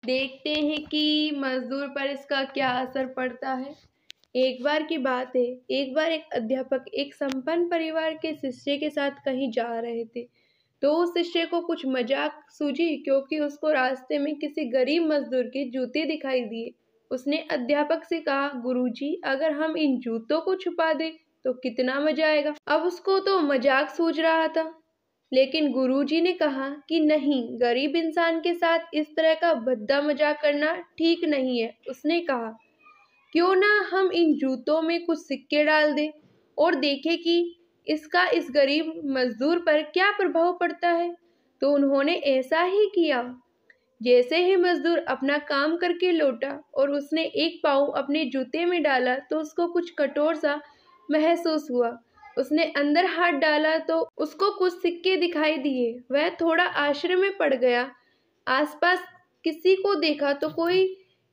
देखते हैं कि मजदूर पर इसका क्या असर पड़ता है। एक बार की बात है, एक बार एक अध्यापक एक संपन्न परिवार के शिष्य के साथ कहीं जा रहे थे। तो उस शिष्य को कुछ मजाक सूझी क्योंकि उसको रास्ते में किसी गरीब मजदूर के जूते दिखाई दिए। उसने अध्यापक से कहा, गुरुजी, अगर हम इन जूतों को छुपा दें तो कितना मजा आएगा। अब उसको तो मजाक सूझ रहा था, लेकिन गुरुजी ने कहा कि नहीं, गरीब इंसान के साथ इस तरह का भद्दा मजाक करना ठीक नहीं है। उसने कहा, क्यों ना हम इन जूतों में कुछ सिक्के डाल दें और देखें कि इसका इस गरीब मजदूर पर क्या प्रभाव पड़ता है। तो उन्होंने ऐसा ही किया। जैसे ही मजदूर अपना काम करके लौटा और उसने एक पाँव अपने जूते में डाला तो उसको कुछ कठोर सा महसूस हुआ। उसने अंदर हाथ डाला तो उसको कुछ सिक्के दिखाई दिए। वह थोड़ा आश्चर्य में पड़ गया। आसपास किसी को देखा तो कोई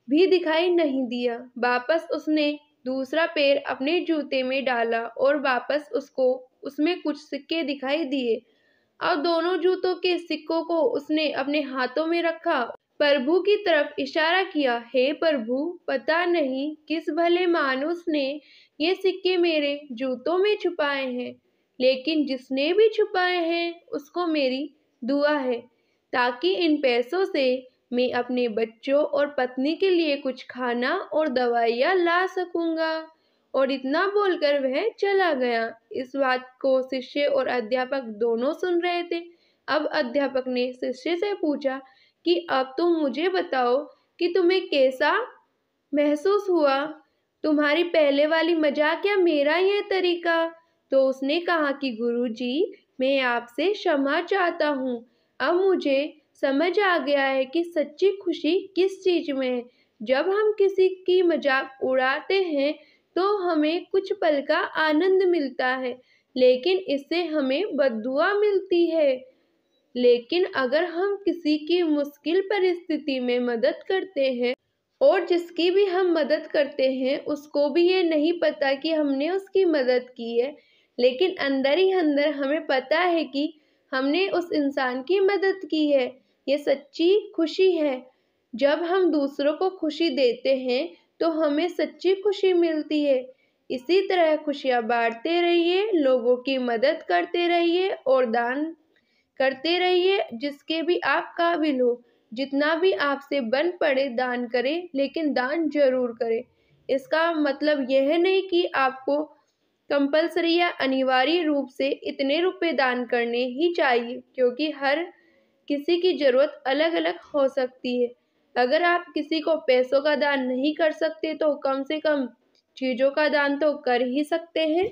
भी दिखाई नहीं दिया। वापस उसने दूसरा पैर अपने जूते में डाला और वापस उसको उसमें कुछ सिक्के दिखाई दिए। अब दोनों जूतों के सिक्कों को उसने अपने हाथों में रखा, प्रभु की तरफ इशारा किया। हे प्रभु, पता नहीं किस भले मानुस ने ये सिक्के मेरे जूतों में छुपाए हैं, लेकिन जिसने भी छुपाए हैं उसको मेरी दुआ है, ताकि इन पैसों से मैं अपने बच्चों और पत्नी के लिए कुछ खाना और दवाइयाँ ला सकूंगा। और इतना बोलकर वह चला गया। इस बात को शिष्य और अध्यापक दोनों सुन रहे थे। अब अध्यापक ने शिष्य से पूछा कि अब तुम मुझे बताओ कि तुम्हें कैसा महसूस हुआ, तुम्हारी पहले वाली मजाक या मेरा यह तरीका। तो उसने कहा कि गुरुजी, मैं आपसे क्षमा चाहता हूँ। अब मुझे समझ आ गया है कि सच्ची खुशी किस चीज में है। जब हम किसी की मजाक उड़ाते हैं तो हमें कुछ पल का आनंद मिलता है, लेकिन इससे हमें बद्दुआ मिलती है। लेकिन अगर हम किसी की मुश्किल परिस्थिति में मदद करते हैं और जिसकी भी हम मदद करते हैं उसको भी ये नहीं पता कि हमने उसकी मदद की है, लेकिन अंदर ही अंदर हमें पता है कि हमने उस इंसान की मदद की है, ये सच्ची खुशी है। जब हम दूसरों को खुशी देते हैं तो हमें सच्ची खुशी मिलती है। इसी तरह खुशियाँ बांटते रहिए, लोगों की मदद करते रहिए और दान करते रहिए जिसके भी आप काबिल हो। जितना भी आपसे बन पड़े दान करें, लेकिन दान जरूर करें। इसका मतलब यह नहीं कि आपको कंपल्सरी या अनिवार्य रूप से इतने रुपए दान करने ही चाहिए, क्योंकि हर किसी की जरूरत अलग अलग हो सकती है। अगर आप किसी को पैसों का दान नहीं कर सकते तो कम से कम चीजों का दान तो कर ही सकते हैं।